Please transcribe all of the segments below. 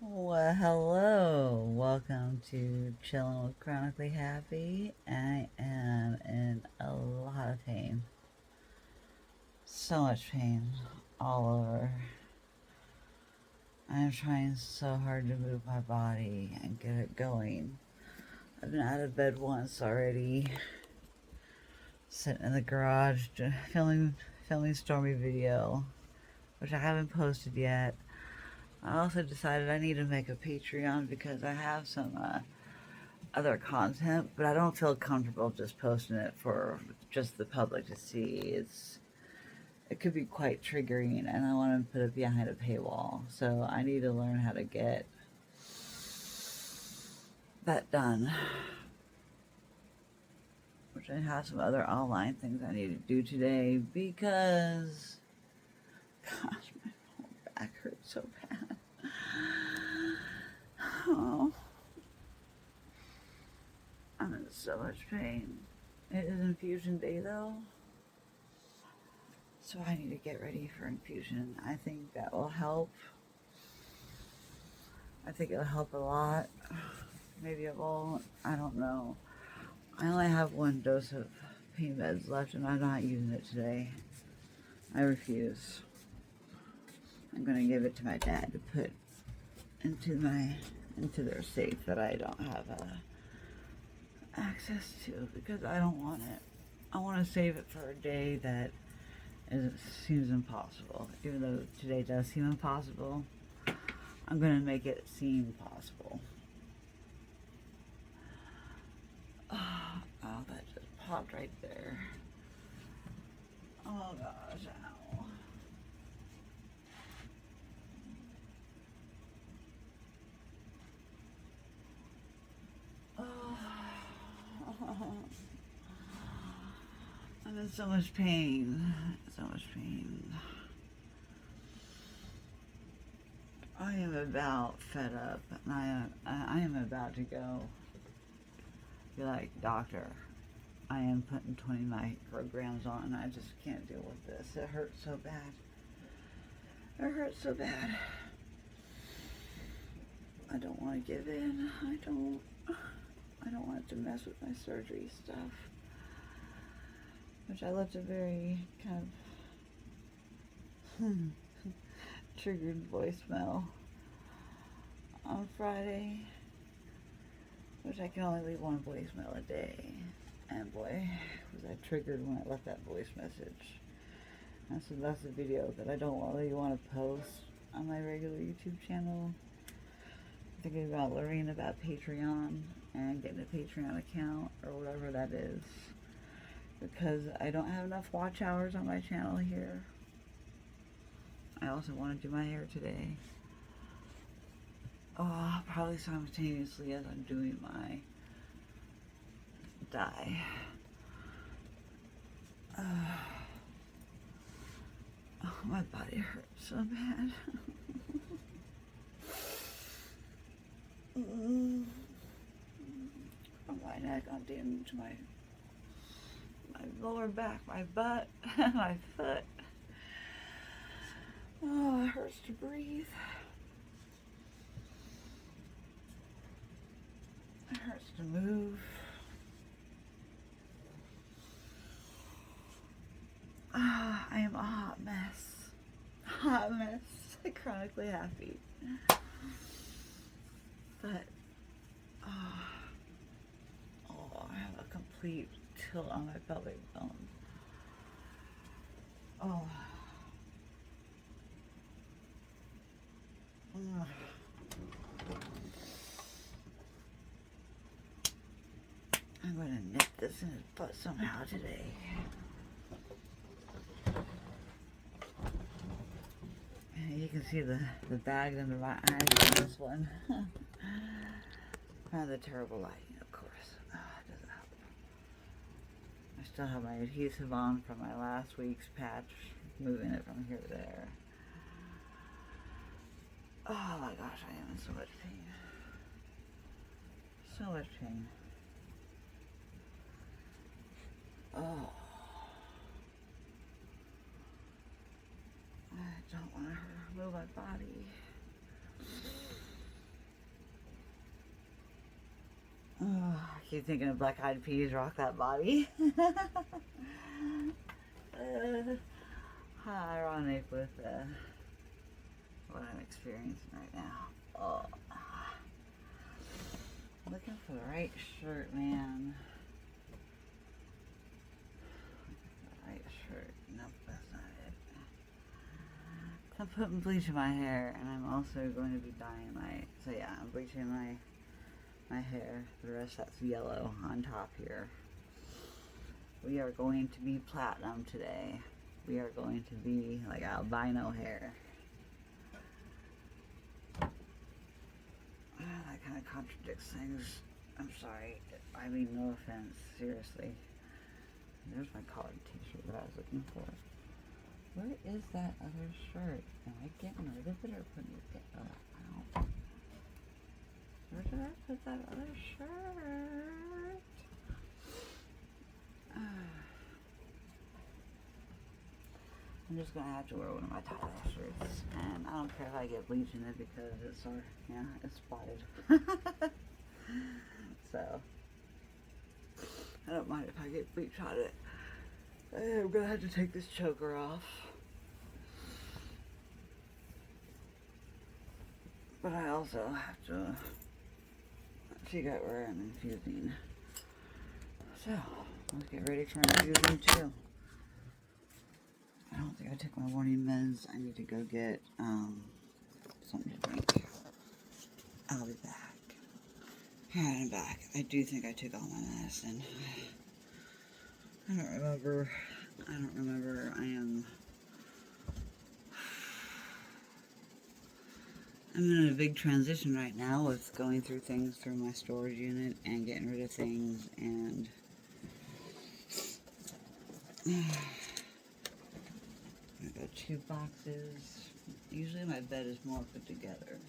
Well, hello. Welcome to Chillin With Chronically Happy. I am in a lot of pain. So much pain all over. I am trying so hard to move my body and get it going. I've been out of bed once already, sitting in the garage filming Stormy video, which I haven't posted yet. I also decided I need to make a Patreon because I have some other content, but I don't feel comfortable just posting it for just the public to see. It could be quite triggering, and I want to put it behind a paywall. So I need to learn how to get that done. Which I have some other online things I need to do today because, gosh, my whole back hurts so bad. Oh, I'm in so much pain. It is infusion day though. So I need to get ready for infusion. I think that will help. I think it'll help a lot. Maybe it won't. I don't know. I only have one dose of pain meds left and I'm not using it today. I refuse. I'm gonna give it to my dad to put into their safe that I don't have access to because I don't want it. I want to save it for a day that seems impossible. Even though today does seem impossible, I'm gonna make it seem possible. Oh, that just popped right there. Oh gosh, ow. Oh. I'm in so much pain. So much pain. I am about fed up, and I am about to go. Be like, doctor, I am putting 20 micrograms on, and I just can't deal with this. It hurts so bad. It hurts so bad. I don't want to give in. I don't want to mess with my surgery stuff. Which I left a very kind of triggered voicemail on Friday, which I can only leave one voicemail a day. And boy, was I triggered when I left that voice message. And so that's a video that I don't really want to post on my regular YouTube channel. I'm thinking about learning about Patreon and getting a Patreon account or whatever that is. Because I don't have enough watch hours on my channel here. I also want to do my hair today. Oh, probably simultaneously as I'm doing my dye. Oh, my body hurts so bad. From my neck on down to my lower back, my butt, my foot. Oh, it hurts to breathe. It hurts to move. Oh, I am a hot mess. Hot mess. Chronically happy. But, oh, I have a complete tilt on my pelvic bone. Oh. I'm going to nip this in his butt somehow today. And you can see the bags under my eyes on this one. And the terrible lighting, of course. Oh, it doesn't help. I still have my adhesive on from my last week's patch, moving it from here to there. Oh my gosh, I am in so much pain. So much pain. Oh. I don't want to move my body. keep thinking of Black Eyed Peas, Rock That Body. How ironic with what I'm experiencing right now. Oh. Looking for the right shirt, man. The right shirt. Nope, that's not it. I'm putting bleach in my hair, and I'm also going to be dyeing my. So yeah, I'm bleaching my hair. The rest that's yellow on top here. We are going to be platinum today. We are going to be like albino hair. That kind of contradicts things. I'm sorry. I mean, no offense. Seriously. There's my collared t-shirt that I was looking for. Where is that other shirt? Am I getting rid of it or putting it out? Where did I put that other shirt? I'm just gonna have to wear one of my tie-dye shirts, and I don't care if I get bleach in it because it's spotted. So I don't mind if I get bleach on it. I'm gonna have to take this choker off, but I also have to figure out where I'm infusing. So let's get ready for infusing too. I don't think I took my morning meds. I need to go get something to drink. I'll be back. Alright, I'm back. I do think I took all my medicine. I don't remember. I'm in a big transition right now with going through things through my storage unit and getting rid of things, and I got 2 boxes. Usually my bed is more put together.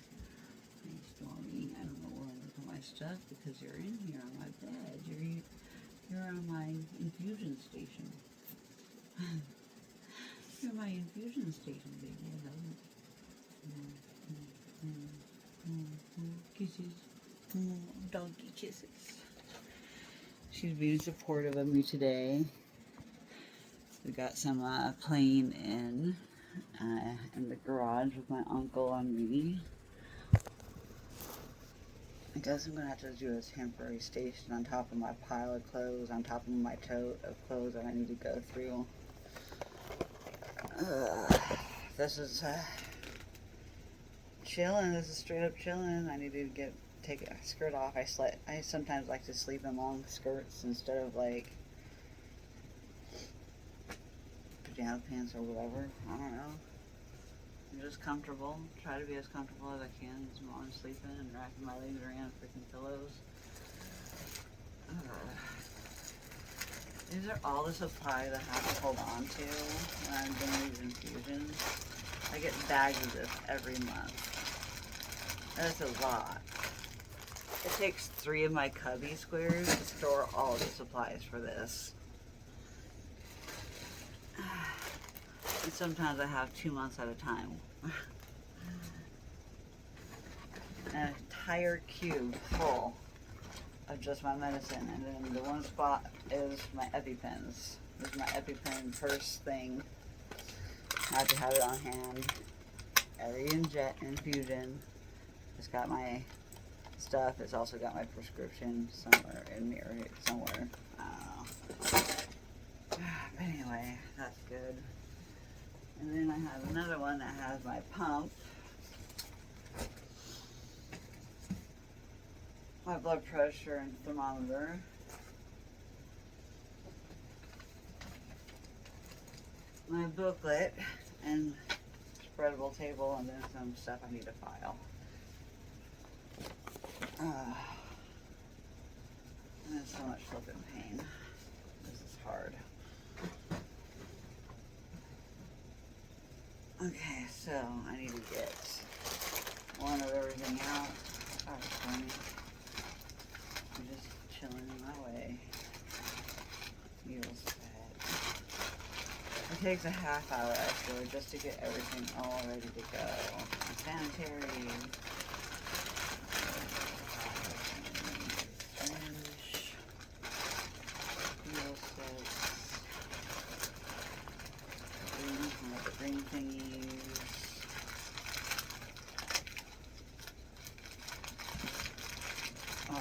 Hey, Stormy, I don't know where I'm going to put my stuff because you're in here on my bed. You're on my infusion station. You're my infusion station, baby. I love you. Kisses. Doggy kisses. She's being supportive of me today. We got some playing in the garage with my uncle and me. I guess I'm going to have to do a temporary station on top of my pile of clothes, on top of my tote of clothes that I need to go through. This is chillin'. This is straight up chillin'. I need to take a skirt off. I sometimes like to sleep in long skirts instead of like pajama pants or whatever. I don't know. I'm just comfortable. Try to be as comfortable as I can while I'm sleeping and wrapping my legs around freaking pillows. These are all the supplies I have to hold on to when I'm doing these infusions. I get bags of this every month. That's a lot. It takes 3 of my cubby squares to store all the supplies for this. And sometimes I have 2 months at a time. An entire cube full of just my medicine, and then the one spot is my EpiPens. This is my EpiPen purse thing. I have to have it on hand. Every infusion. It's got my stuff. It's also got my prescription somewhere in here, somewhere. I don't know. But anyway, that's good. And then I have another one that has my pump, my blood pressure and thermometer, my booklet, and spreadable table, and then some stuff I need to file. I'm in so much flipping pain. This is hard. Okay, so I need to get one of everything out. Oh, funny. I'm just chilling in my way. Feels bad. It takes a half hour actually just to get everything all ready to go. Sanitary. Fringe.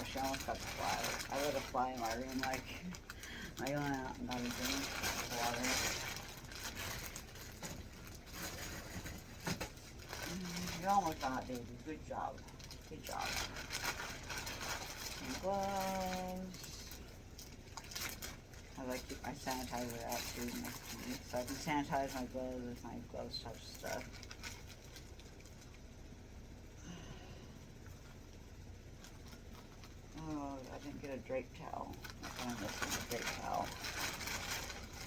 Oh, she almost got the fly. I let a fly in my room, like, I went out and got a drink of water. You almost got it, baby. Good job. Good job. Some gloves. I like to keep my sanitizer out too, so I can sanitize my gloves if my gloves touch stuff. Oh, I didn't get a drape towel. That's what I'm missing, a drape towel.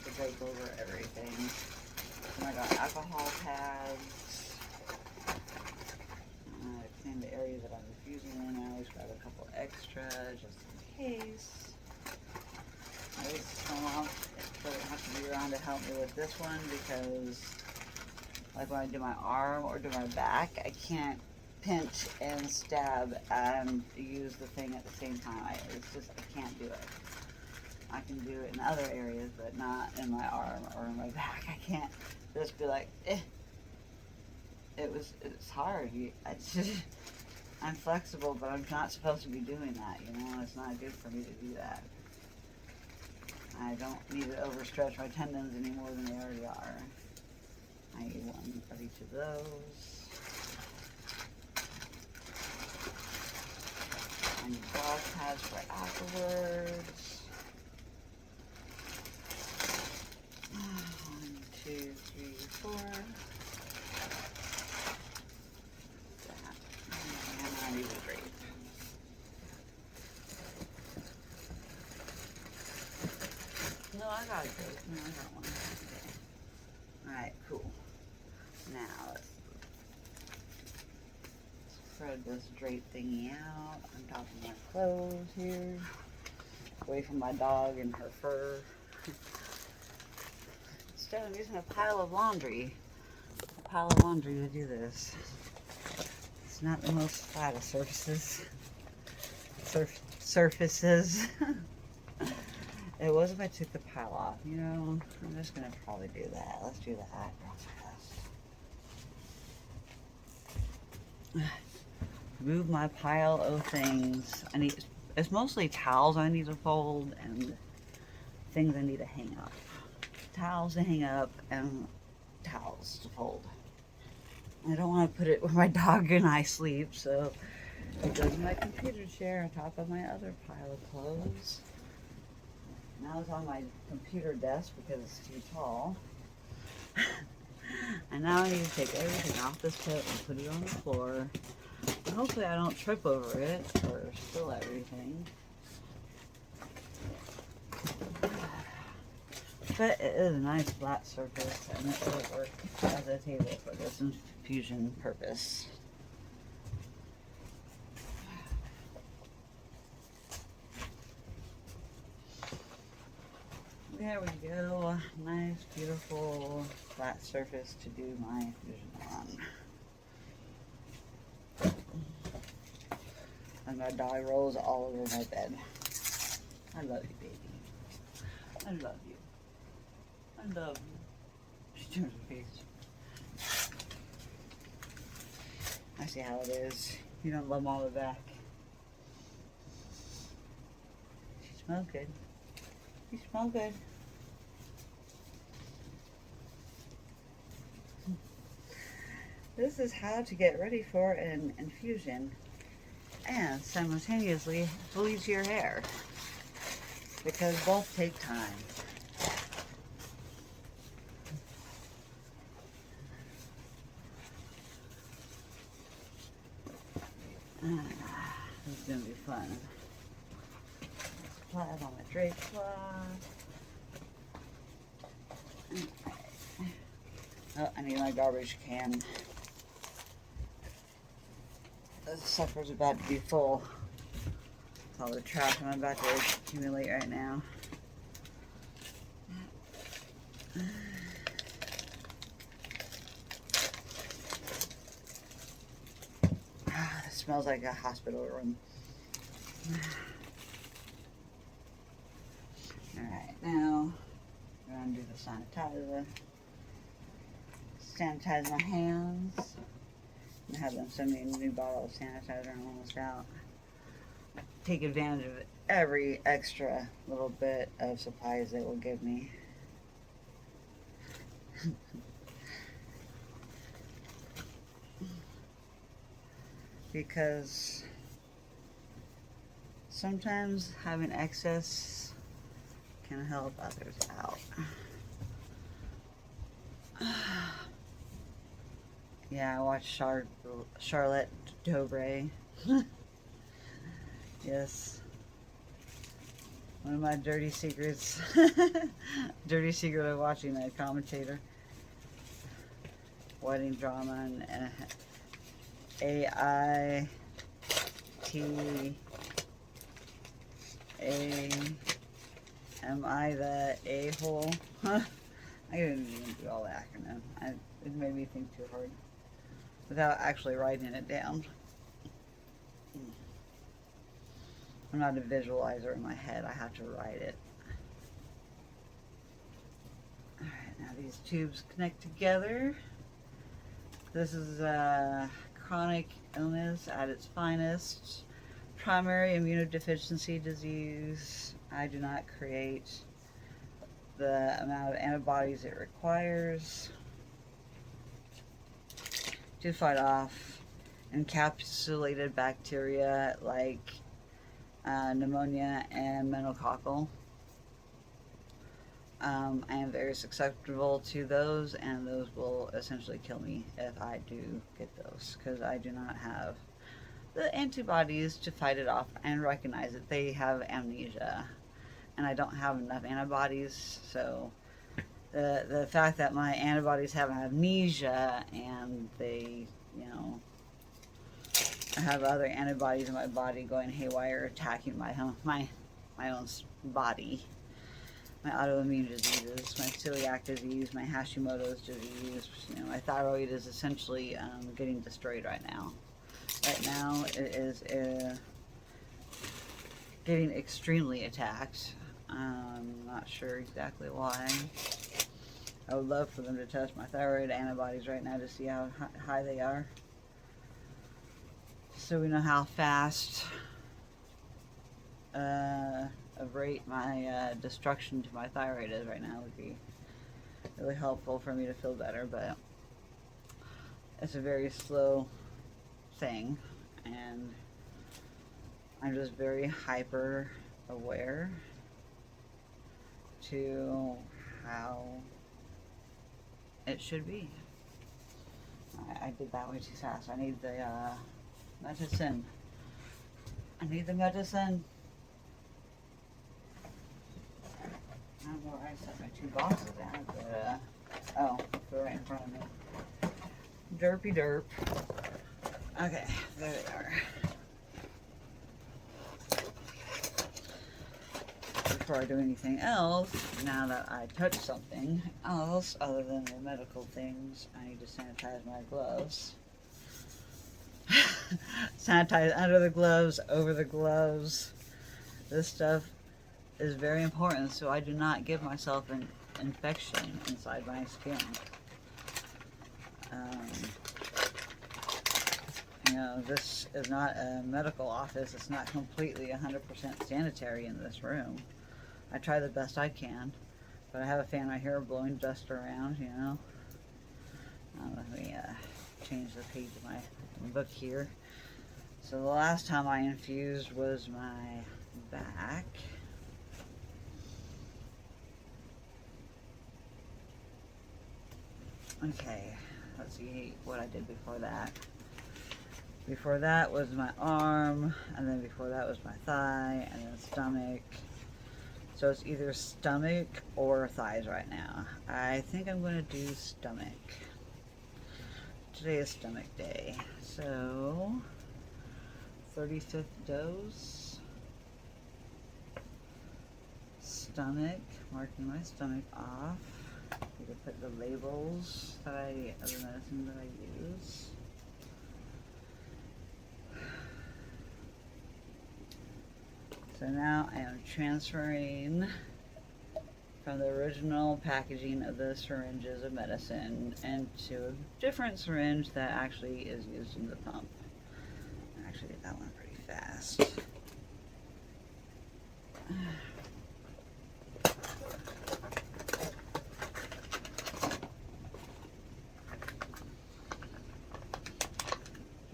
To drape over everything. And I got alcohol pads. I cleaned the area that I'm infusing in. I always grab a couple extra just in case. At least my mom doesn't have to be around to help me with this one because, like when I do my arm or do my back, I can't pinch and stab and use the thing at the same time. I can't do it. I can do it in other areas, but not in my arm or in my back. I can't just be like, eh. It's hard. I'm flexible, but I'm not supposed to be doing that, you know? It's not good for me to do that. I don't need to overstretch my tendons any more than they already are. I need one of each of those. I need dog pads for afterwards. 1, 2, 3, 4. That. And I need a drape. No, I got a drape. No, I got one. Okay. Alright, cool. Now let's spread this drape thingy out on top of my clothes here. Away from my dog and her fur. Instead of using a pile of laundry to do this. It's not the most flat of surfaces. Surfaces. It was if I took the pile off, you know. I'm just gonna probably do that. Let's do that real fast. Move my pile of things. It's mostly towels I need to fold and things I need to hang up. Towels to hang up and towels to fold. I don't want to put it where my dog and I sleep, so it goes in my computer chair on top of my other pile of clothes. Now it's on my computer desk because it's too tall. And now I need to take everything off this pit and put it on the floor. And hopefully I don't trip over it or spill everything. But it is a nice flat surface and it will work as a table for this infusion purpose. There we go. Nice, beautiful, flat surface to do my infusion on. And my dog rolls all over my bed. I love you, baby. I love you. I love you. She turns her face. I see how it is. You don't love them all the back. She smells good. You smell good. This is how to get ready for an infusion and simultaneously bleach your hair, because both take time. This is going to be fun. Apply it on my drape cloth. Oh, I need my garbage can. This sucker's about to be full. It's all the trash I'm about to accumulate right now. This smells like a hospital room. Alright, now we're going to do the sanitizer. Sanitize my hands. I have them send me a new bottle of sanitizer. I'm almost out. take advantage of every extra little bit of supplies they will give me. Because sometimes having excess can help others out. Yeah, I watched Charlotte Dobre. Yes. One of my dirty secrets. Dirty secret of watching a commentator. Wedding drama and AITA. Am I the a-hole? I didn't even do all the acronym. It made me think too hard without actually writing it down. I'm not a visualizer in my head. I have to write it. Alright, now these tubes connect together. This is chronic illness at its finest. Primary immunodeficiency disease. I do not create the amount of antibodies it requires to fight off encapsulated bacteria like pneumonia and meningococcal. I am very susceptible to those, and those will essentially kill me if I do get those, because I do not have the antibodies to fight it off and recognize that they have amnesia, and I don't have enough antibodies. So the fact that my antibodies have amnesia and they, you know, I have other antibodies in my body going haywire, attacking my own body. My autoimmune diseases, my celiac disease, my Hashimoto's disease. You know, my thyroid is essentially getting destroyed right now. Right now, it is getting extremely attacked. I'm not sure exactly why. I would love for them to test my thyroid antibodies right now to see how high they are, so we know how fast of rate my destruction to my thyroid is right now. Would be really helpful for me to feel better, but it's a very slow thing, and I'm just very hyper aware to how it should be. I did that way too fast. I need the medicine. I need the medicine. I don't know where I set my two boxes down, but oh, they're right in front of me. Derpy derp. Okay, there they are. Before I do anything else, now that I touch something else other than the medical things, I need to sanitize my gloves. Sanitize under the gloves, over the gloves. This stuff is very important so I do not give myself an infection inside my skin. You know, this is not a medical office. It's not completely 100% sanitary in this room. I try the best I can, but I have a fan right here blowing dust around, you know. Let me change the page of my book here. So the last time I infused was my back. Okay, let's see what I did before that. Before that was my arm, and then before that was my thigh, and then stomach. So it's either stomach or thighs right now. I think I'm going to do stomach. Today is stomach day. So, 35th dose. Stomach, marking my stomach off. You can put the labels of the medicine that I use. So now I am transferring from the original packaging of the syringes of medicine into a different syringe that actually is used in the pump. I actually did that one pretty fast.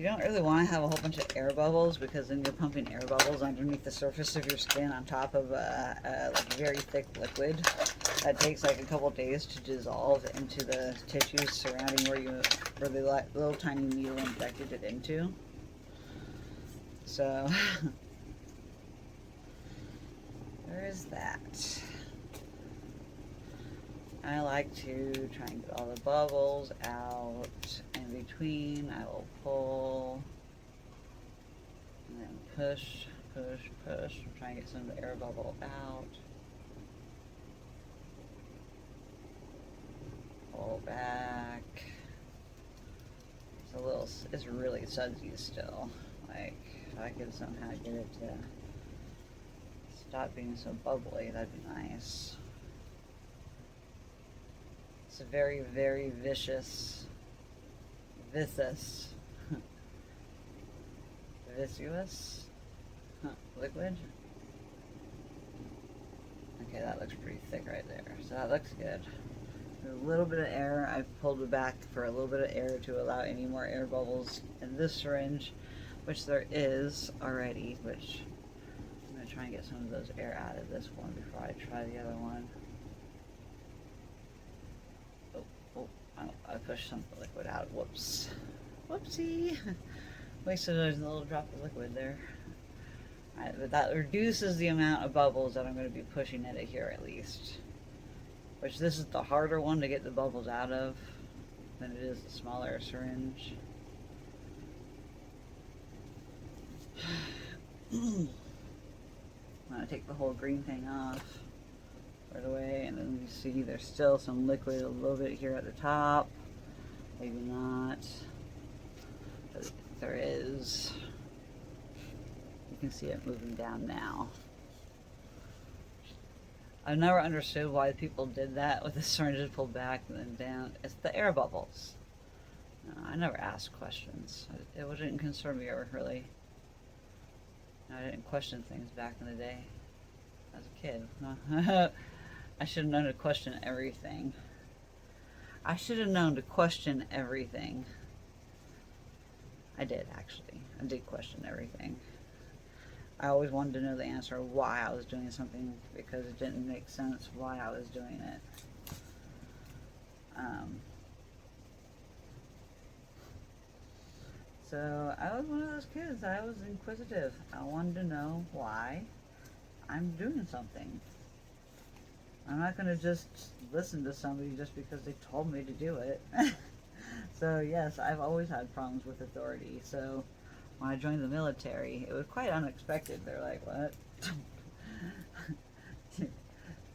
You don't really want to have a whole bunch of air bubbles, because then you're pumping air bubbles underneath the surface of your skin on top of a like very thick liquid that takes like a couple days to dissolve into the tissues surrounding where the little tiny needle injected it into. So there is that. I like to try and get all the bubbles out. In between, I will pull and then push, push, push. I'm trying to get some of the air bubble out. Pull back. It's really sudsy still. Like, if I could somehow get it to stop being so bubbly, that'd be nice. It's a very, very viscous liquid. Okay, that looks pretty thick right there, so that looks good. A little bit of air. I've pulled it back for a little bit of air to allow any more air bubbles in this syringe, which there is already, which I'm going to try and get some of those air out of this one before I try the other one. I pushed some liquid out. Whoops. Whoopsie. Wasted a little drop of liquid there. Alright, but that reduces the amount of bubbles that I'm going to be pushing at it here at least. Which this is the harder one to get the bubbles out of than it is the smaller syringe. I'm going to take the whole green thing off right away, and then you see there's still some liquid a little bit here at the top. Maybe not. But there is. You can see it moving down now. I've never understood why people did that with the syringes pulled back and then down. It's the air bubbles. I never asked questions. It didn't concern me ever really. I didn't question things back in the day as a kid. I should have known to question everything. I should have known to question everything. I did, actually. I did question everything. I always wanted to know the answer of why I was doing something, because it didn't make sense why I was doing it. So I was one of those kids. I was inquisitive. I wanted to know why I'm doing something. I'm not going to just listen to somebody just because they told me to do it. So yes, I've always had problems with authority. So when I joined the military, it was quite unexpected. They're like, what?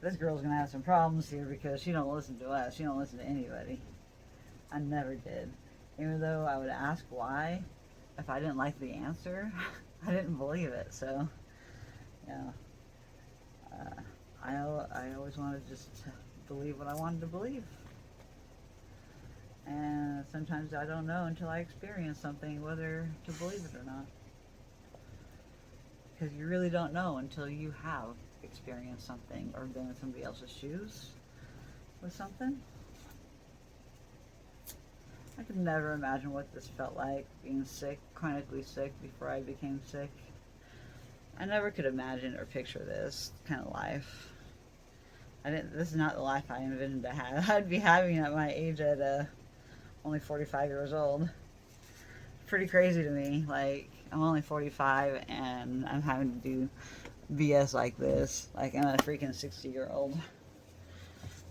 This girl's going to have some problems here because she don't listen to us. She don't listen to anybody. I never did. Even though I would ask why, if I didn't like the answer, I didn't believe it. So, yeah. I always wanted to just believe what I wanted to believe. And sometimes I don't know until I experience something whether to believe it or not. Because you really don't know until you have experienced something or been in somebody else's shoes with something. I could never imagine what this felt like, being sick, chronically sick, before I became sick. I never could imagine or picture this kind of life. This is not the life I envisioned to have. I'd be having at my age at only 45 years old. Pretty crazy to me. Like, I'm only 45 and I'm having to do BS like this. Like, I'm a freaking 60-year-old.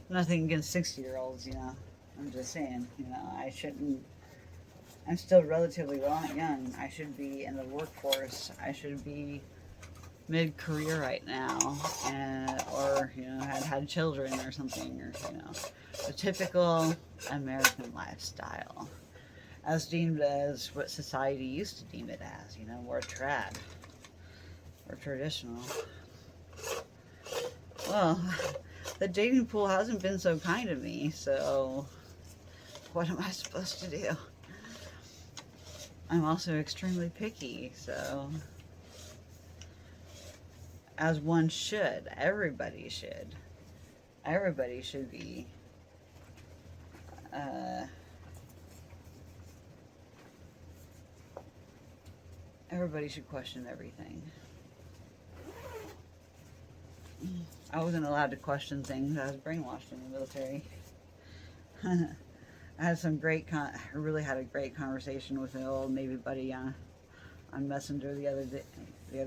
Nothing against 60-year-olds, you know. I'm just saying, you know, I shouldn't. I'm still relatively young. I should be in the workforce. I should be mid-career right now, or you know, had children or something, or you know, the typical American lifestyle, as deemed as what society used to deem it as. You know, more trad, or traditional. Well, the dating pool hasn't been so kind to me, so what am I supposed to do? I'm also extremely picky, so as one should. Everybody should. Everybody should be Everybody should question everything. I wasn't allowed to question things. I was brainwashed in the military. I had some great I really had a great conversation with an old Navy buddy on Messenger the other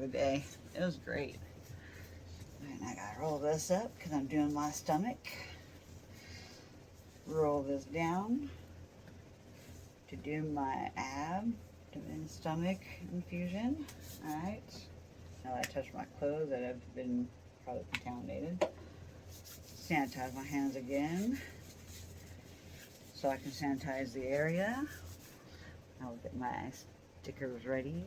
day. It was great. And I gotta roll this up because I'm doing my stomach. Roll this down to do my abdomen stomach infusion. Alright. Now that I touch my clothes that have been probably contaminated. Sanitize my hands again so I can sanitize the area. I'll get my stickers ready.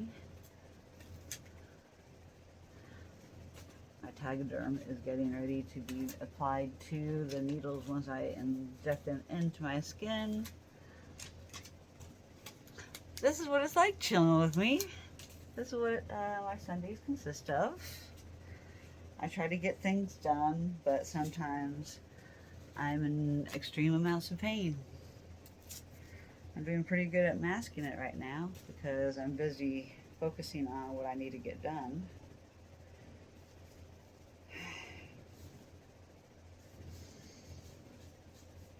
My Tegaderm is getting ready to be applied to the needles once I inject them into my skin. This is what it's like chilling with me. This is what my Sundays consist of. I try to get things done, but sometimes I'm in extreme amounts of pain. I'm doing pretty good at masking it right now because I'm busy focusing on what I need to get done.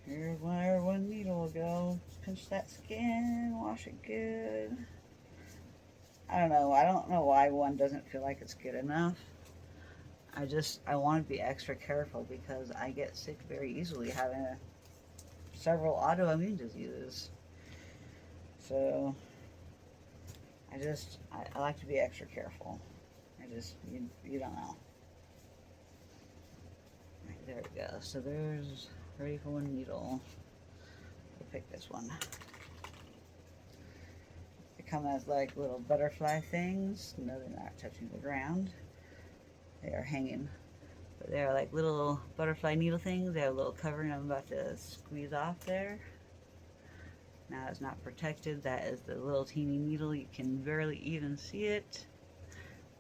Here's where one needle will go. Pinch that skin, wash it good. I don't know why one doesn't feel like it's good enough. I want to be extra careful because I get sick very easily having several autoimmune diseases. So I like to be extra careful. You don't know. Right, there we go. So there's ready for one needle. We'll pick this one. They come as like little butterfly things. No, they're not touching the ground. They are hanging. But they're like little butterfly needle things. They have a little covering I'm about to squeeze off there. Now it's not protected. That is the little teeny needle. You can barely even see it.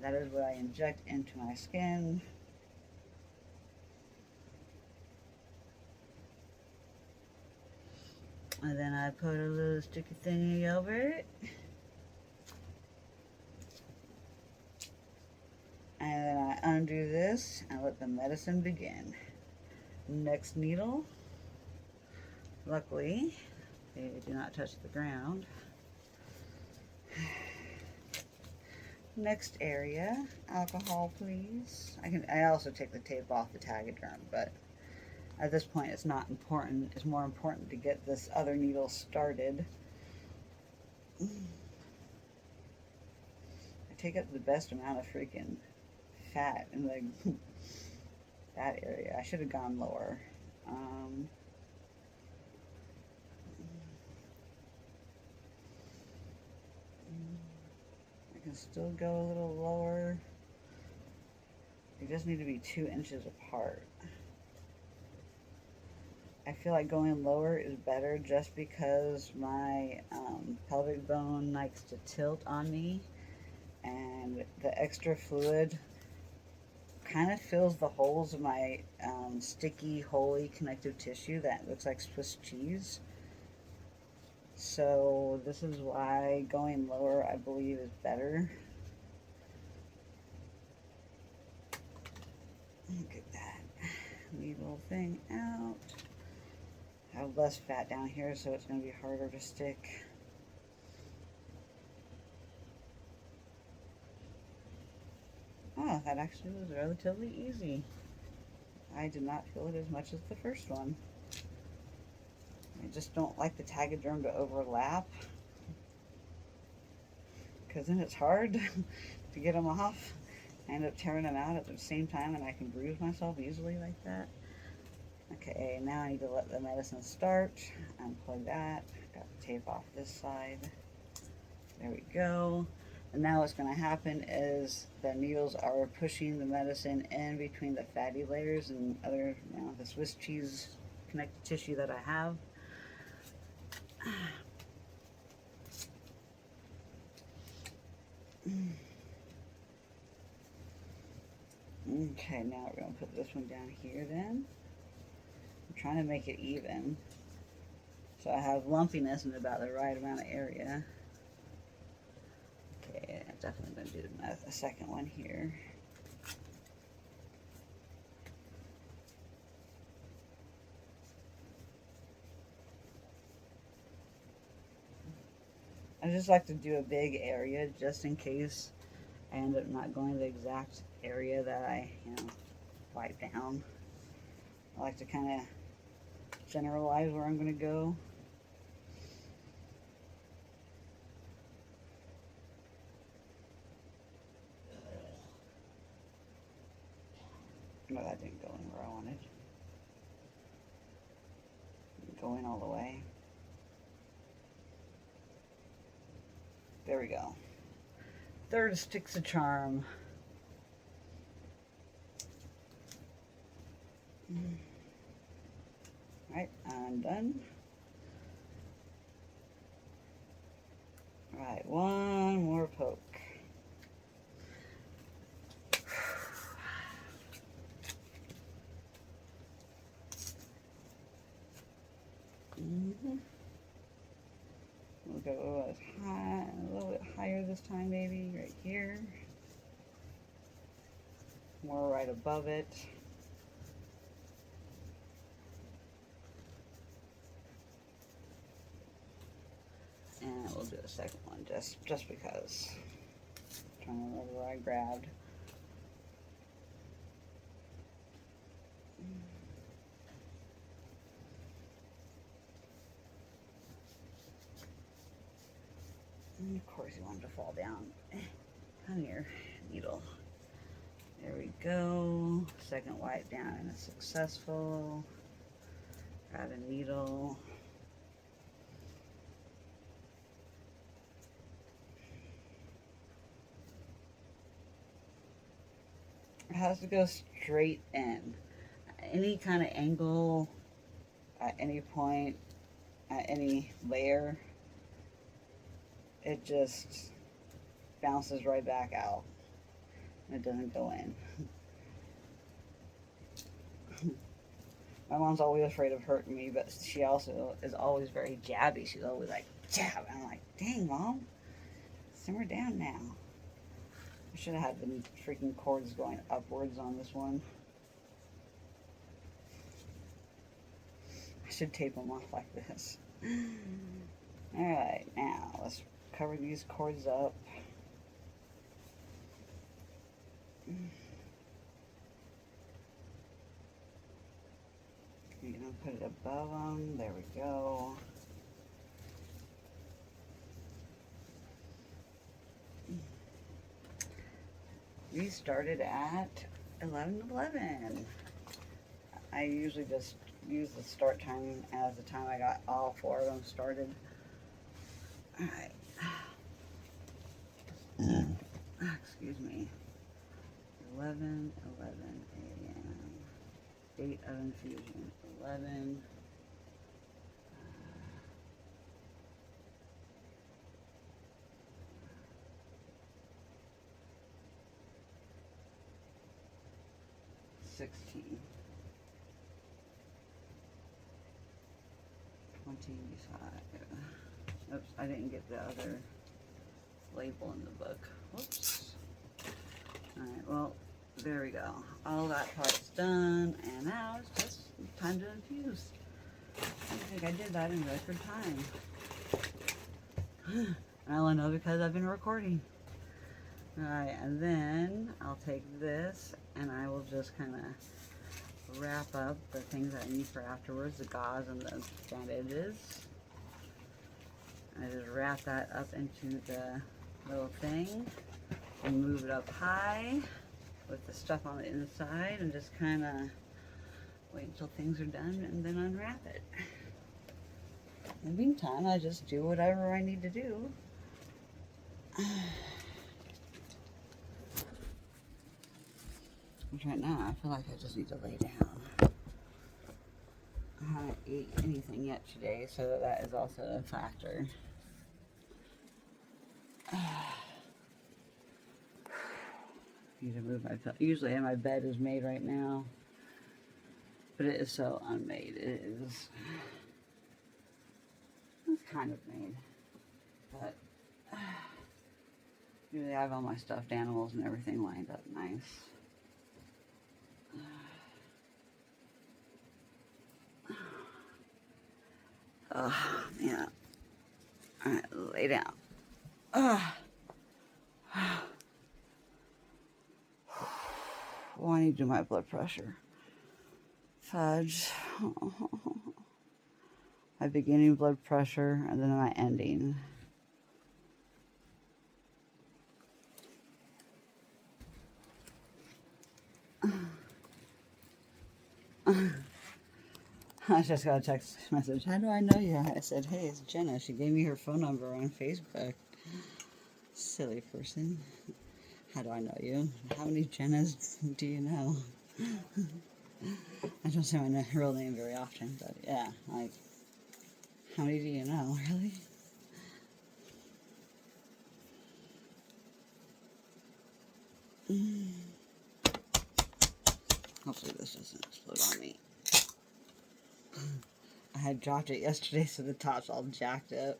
That is what I inject into my skin. And then I put a little sticky thingy over it. And then I undo this and let the medicine begin. Next needle. Luckily, they do not touch the ground. Next area, alcohol please. I also take the tape off the Tegaderm, but at this point it's not important. It's more important to get this other needle started. I take up the best amount of freaking fat in the that area. I should have gone lower. I can still go a little lower. They just need to be 2 inches apart. I feel like going lower is better just because my pelvic bone likes to tilt on me, and the extra fluid kind of fills the holes of my sticky, holy connective tissue that looks like Swiss cheese. So this is why going lower, I believe, is better. Get that needle thing out. I have less fat down here, so it's going to be harder to stick. Oh, that actually was relatively easy. I did not feel it as much as the first one. I just don't like the Tegaderm to overlap, because then it's hard to get them off. I end up tearing them out at the same time, and I can bruise myself easily like that. Okay, now I need to let the medicine start. Unplug that. Got the tape off this side. There we go. And now what's going to happen is the needles are pushing the medicine in between the fatty layers and other, the Swiss cheese connective tissue that I have. Okay, now we're going to put this one down here then. I'm trying to make it even, so I have lumpiness in about the right amount of area. Okay, I definitely a second one here. I just like to do a big area just in case I end up not going to the exact area that I, wipe down. I like to kind of generalize where I'm going to go. No, that didn't go in where I wanted. Go in all the way. There we go. Third sticks a charm. Alright, I'm done. Alright, one more poke. We'll go a little bit higher this time, maybe right here. More right above it. And we'll do a second one just because. I'm trying to remember where I grabbed. And of course you want it to fall down on your needle. There we go. Second wipe down and it's successful. Grab a needle. It has to go straight in. Any kind of angle, at any point, at any layer, it just bounces right back out. It doesn't go in. My mom's always afraid of hurting me, but she also is always very jabby. She's always like, jab. I'm like, dang, Mom, simmer down now. I should have had the freaking cords going upwards on this one. I should tape them off like this. Alright, now let's cover these cords up. You're going to put it above them. There we go. We started at 11:11. I usually just use the start time as the time I got all 4 of them started. Alright. Excuse me. 11:11 a.m. Date of infusion. 11. 16. 25. Oops, I didn't get the other label in the book. Whoops. Alright, well, there we go. All that part's done, and now it's just time to infuse. I think I did that in record time. And I'll know because I've been recording. Alright, and then I'll take this and I will just kind of wrap up the things that I need for afterwards, the gauze and the bandages. I just wrap that up into the little thing and move it up high with the stuff on the inside and just kind of wait until things are done and then unwrap it. In the meantime, I just do whatever I need to do. Right now, I feel like I just need to lay down. I haven't ate anything yet today, so that is also a factor. Need to move my pillow. Usually my bed is made right now, but it is so unmade. It's kind of made, but Usually I have all my stuffed animals and everything lined up nice. Oh, yeah. Alright, lay down. Oh, I need to do my blood pressure. Fudge. My beginning blood pressure and then my ending. I just got a text message. How do I know you? I said, hey, it's Jenna. She gave me her phone number on Facebook. Silly person. How do I know you? How many Jennas do you know? I don't say my real name very often, but yeah, like, how many do you know, really? Hopefully this doesn't explode on me. I had dropped it yesterday, so the top's all jacked up.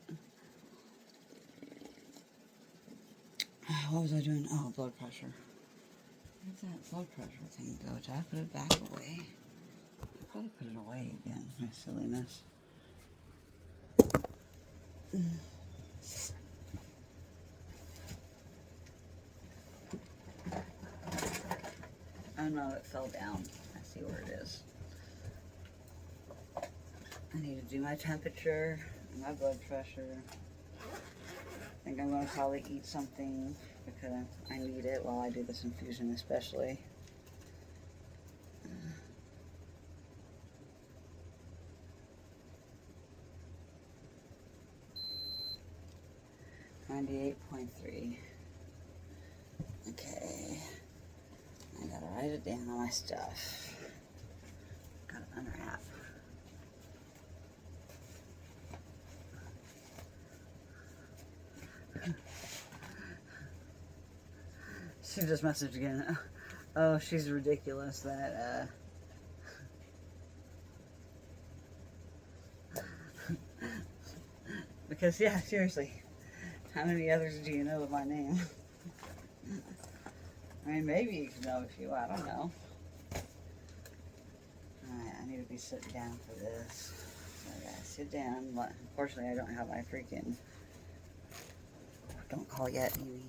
What was I doing? Oh, blood pressure. Where did that blood pressure thing go? Did I put it back away? I probably put it away again. My silliness. Oh no, it fell down. I see where it is. I need to do my temperature, my blood pressure. I think I'm going to probably eat something because I need it while I do this infusion especially. 98.3. Okay. I gotta write it down on my stuff. Gotta unwrap. She just messaged again. Oh, she's ridiculous that, because, yeah, seriously, how many others do you know with my name? I mean, maybe you can know a few, I don't know. Alright, I need to be sitting down for this. So I gotta sit down. Unfortunately, I don't have my freaking... Don't call yet, Amy.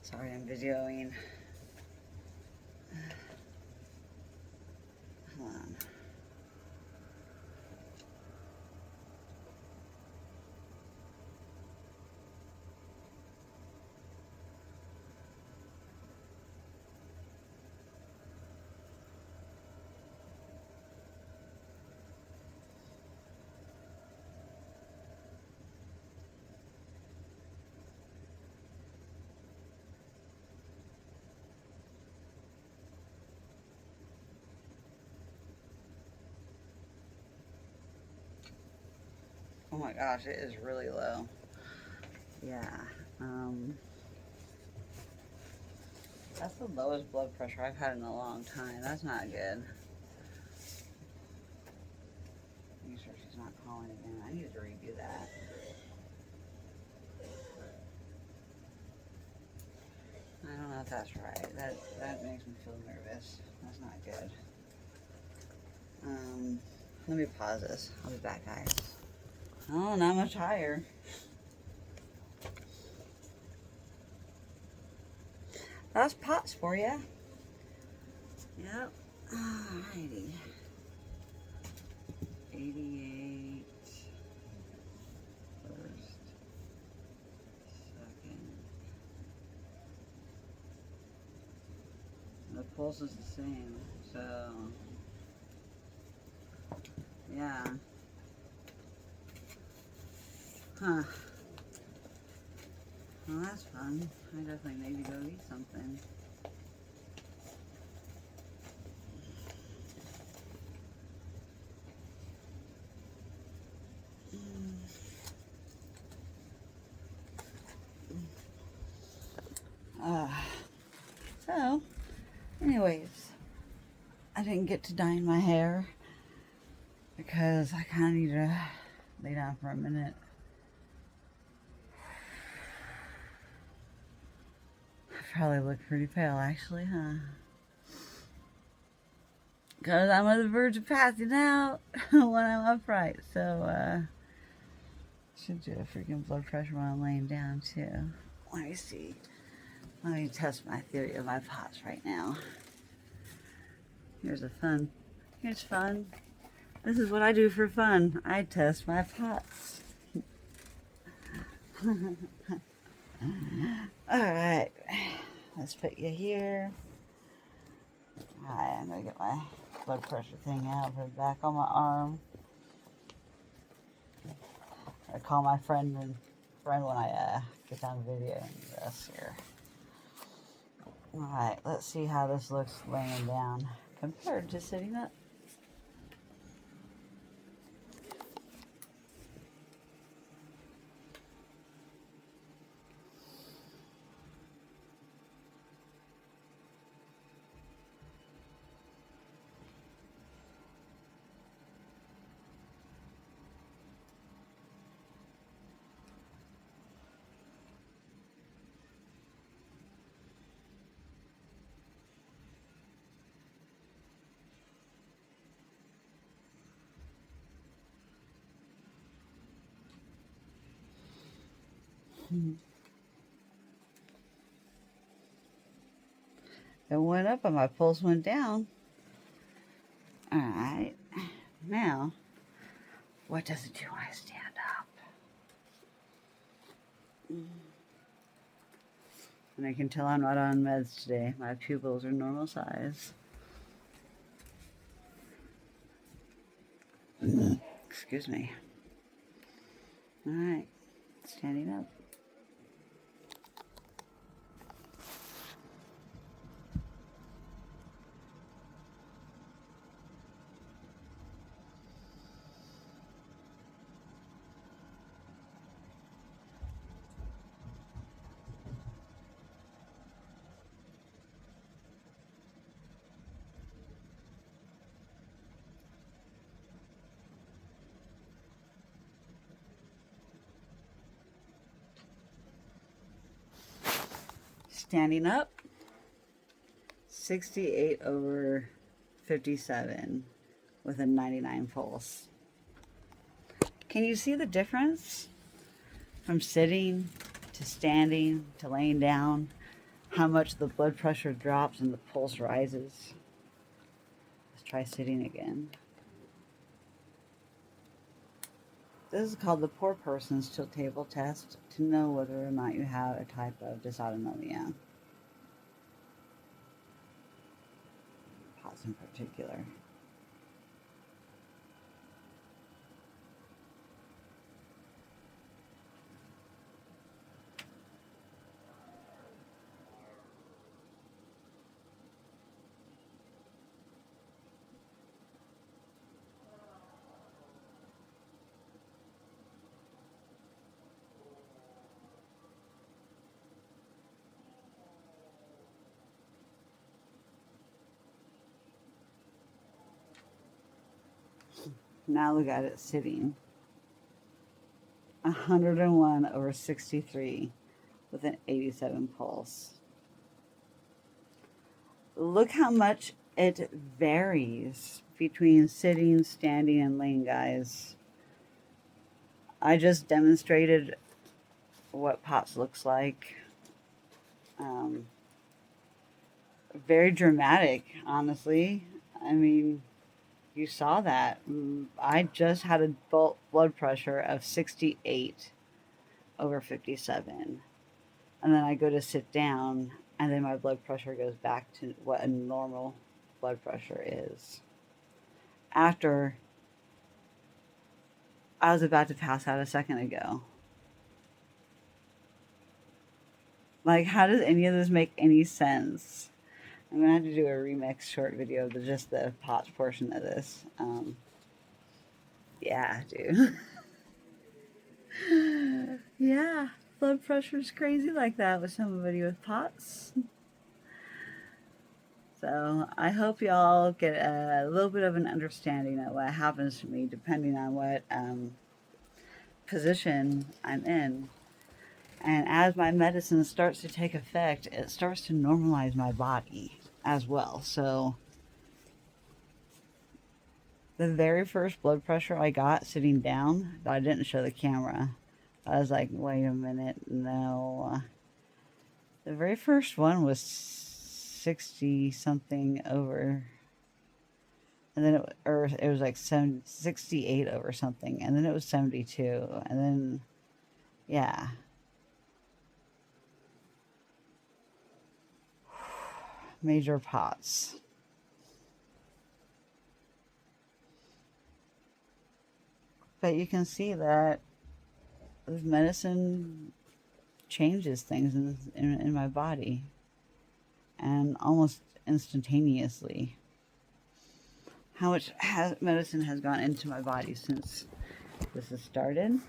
Sorry, I'm videoing. Hold on. Oh my gosh, it is really low. Yeah. That's the lowest blood pressure I've had in a long time. That's not good. Make sure she's not calling again. I need to redo that. I don't know if that's right. That makes me feel nervous. That's not good. Let me pause this. I'll be back, guys. Oh, not much higher. That's POTS for you. Yep. Alrighty. 88. First. Second. The pulse is the same, so yeah. Huh. Well, that's fun. I definitely need to go eat something. So, anyways, I didn't get to dye my hair because I kind of need to lay down for a minute. probably look pretty pale, actually, huh? Because I'm on the verge of passing out when I'm upright. So, should do a freaking blood pressure while I'm laying down, too. Let me see. Let me test my theory of my POTS right now. Here's fun. This is what I do for fun. I test my POTS. Alright. Let's put you here. Alright, I'm going to get my blood pressure thing out, put it back on my arm. I call my friend when I get done videoing this here. Alright, let's see how this looks laying down compared to sitting up. It went up and my pulse went down. Alright, now, what does it do when I stand up? And I can tell I'm not on meds today. My pupils are normal size. Excuse me. Alright, standing up. Standing up, 68/57 with a 99 pulse. Can you see the difference from sitting to standing to laying down? How much the blood pressure drops and the pulse rises? Let's try sitting again. This is called the poor person's tilt table test to know whether or not you have a type of dysautonomia. POTS in particular. Now look at it sitting. 101/63 with an 87 pulse. Look how much it varies between sitting, standing, and laying, guys. I just demonstrated what POTS looks like. Very dramatic, honestly. I mean, you saw that. I just had a blood pressure of 68/57. And then I go to sit down, and then my blood pressure goes back to what a normal blood pressure is. After I was about to pass out a second ago. Like, how does any of this make any sense? I'm going to have to do a remix short video of just the POTS portion of this. Yeah, dude. Yeah, blood pressure's crazy like that with somebody with POTS. So I hope y'all get a little bit of an understanding of what happens to me depending on what position I'm in. And as my medicine starts to take effect, it starts to normalize my body as well. So the very first blood pressure I got sitting down, I didn't show the camera. I was like, wait a minute, no. The very first one was 60 something over, and then it was like 68 over something, and then it was 72, and then, yeah. Major pots. But you can see that medicine changes things in my body, and almost instantaneously. How much medicine has gone into my body since this has started?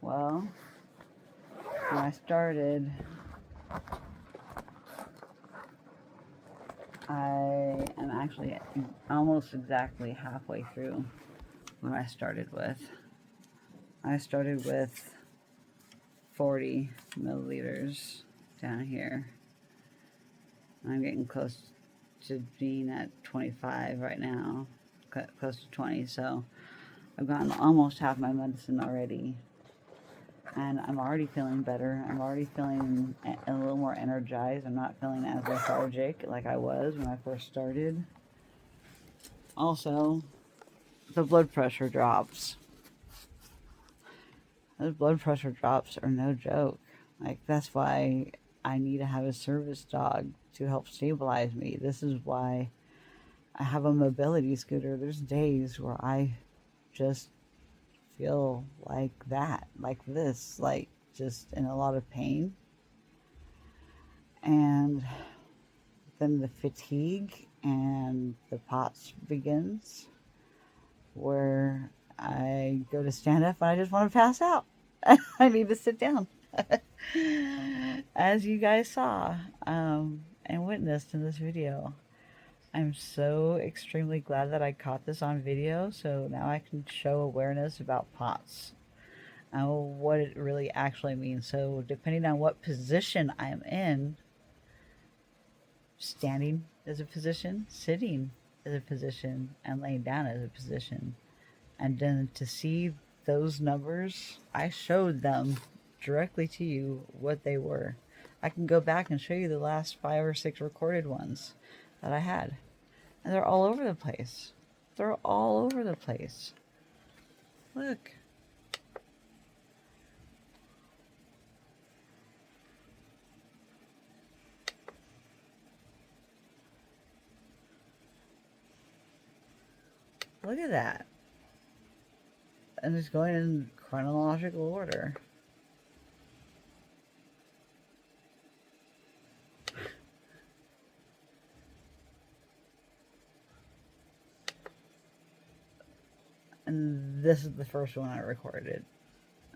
Well, when I started, I am actually almost exactly halfway through what I started with. I started with 40 milliliters down here. I'm getting close to being at 25 right now, close to 20, so I've gotten almost half my medicine already, and I'm already feeling better. I'm already feeling a little more energized. I'm not feeling as lethargic like I was when I first started. Also, the blood pressure drops. Those blood pressure drops are no joke. Like, that's why I need to have a service dog to help stabilize me. This is why I have a mobility scooter. There's days where I just feel like that, like this, like just in a lot of pain. And then the fatigue and the POTS begins, where I go to stand up and I just want to pass out. I need to sit down. As you guys saw and witnessed in this video. I'm so extremely glad that I caught this on video, so now I can show awareness about POTS and what it really actually means. So depending on what position I'm in, standing is a position, sitting is a position, and laying down is a position. And then to see those numbers, I showed them directly to you what they were. I can go back and show you the last 5 or 6 recorded ones that I had. And they're all over the place. They're all over the place. Look. Look at that. And it's going in chronological order. And this is the first one I recorded.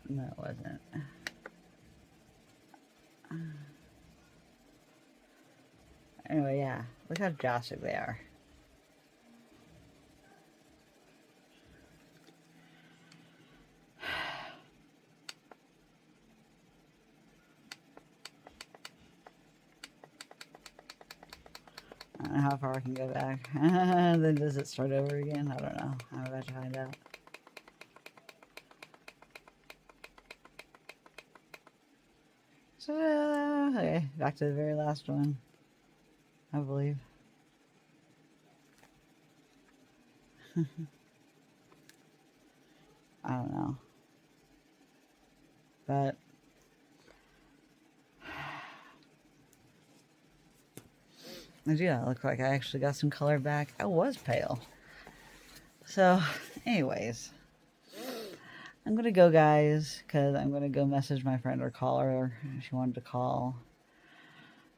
No, it wasn't. Anyway, yeah. Look how drastic they are. I don't know how far I can go back. Then does it start over again? I don't know. I'm about to find out. So, okay, back to the very last one, I believe. I don't know. But yeah, it looked like I actually got some color back. I was pale. So, anyways, I'm gonna go, guys, because I'm gonna go message my friend or call her if she wanted to call.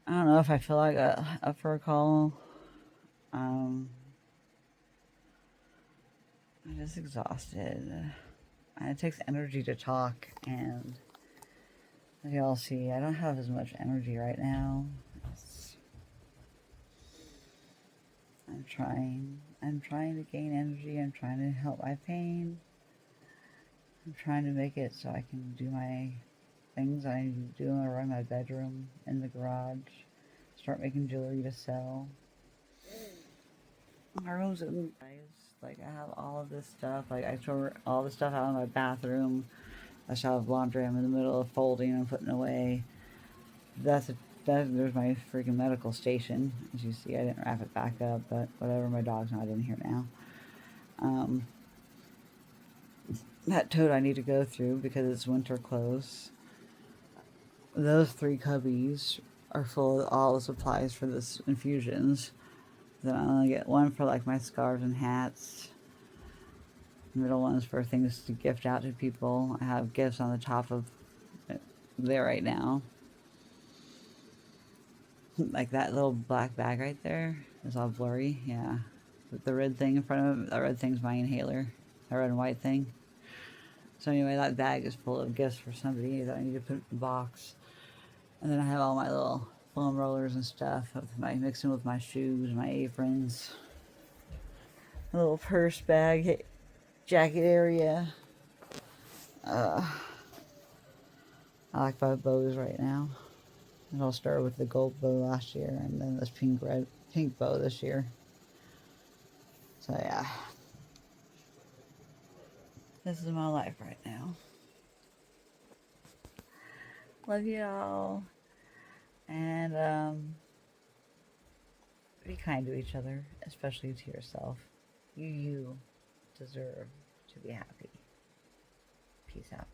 I don't know if I feel like up for a call. I'm just exhausted. And it takes energy to talk, and as y'all see, I don't have as much energy right now. I'm trying to gain energy. I'm trying to help my pain. I'm trying to make it so I can do my things I need to do around my bedroom, in the garage. Start making jewelry to sell. My room's like I have all of this stuff. Like I store all the stuff out in my bathroom. I shall have laundry I'm in the middle of folding and putting away. There's my freaking medical station. As you see, I didn't wrap it back up, but whatever. My dog's not in here now. That tote I need to go through because it's winter clothes. Those 3 cubbies are full of all the supplies for this infusions. Then I only get one for like my scarves and hats. The middle one's for things to gift out to people. I have gifts on the top of there right now. Like that little black bag right there is all blurry. Yeah. With the red thing in front of it, that red thing's my inhaler. The red and white thing. So anyway, that bag is full of gifts for somebody that I need to put in the box. And then I have all my little foam rollers and stuff mixing with my shoes, my aprons. A little purse bag, jacket area. I like my bows right now. And I'll start with the gold bow last year and then this pink bow this year. So yeah. This is my life right now. Love y'all. And be kind to each other, especially to yourself. You deserve to be happy. Peace out.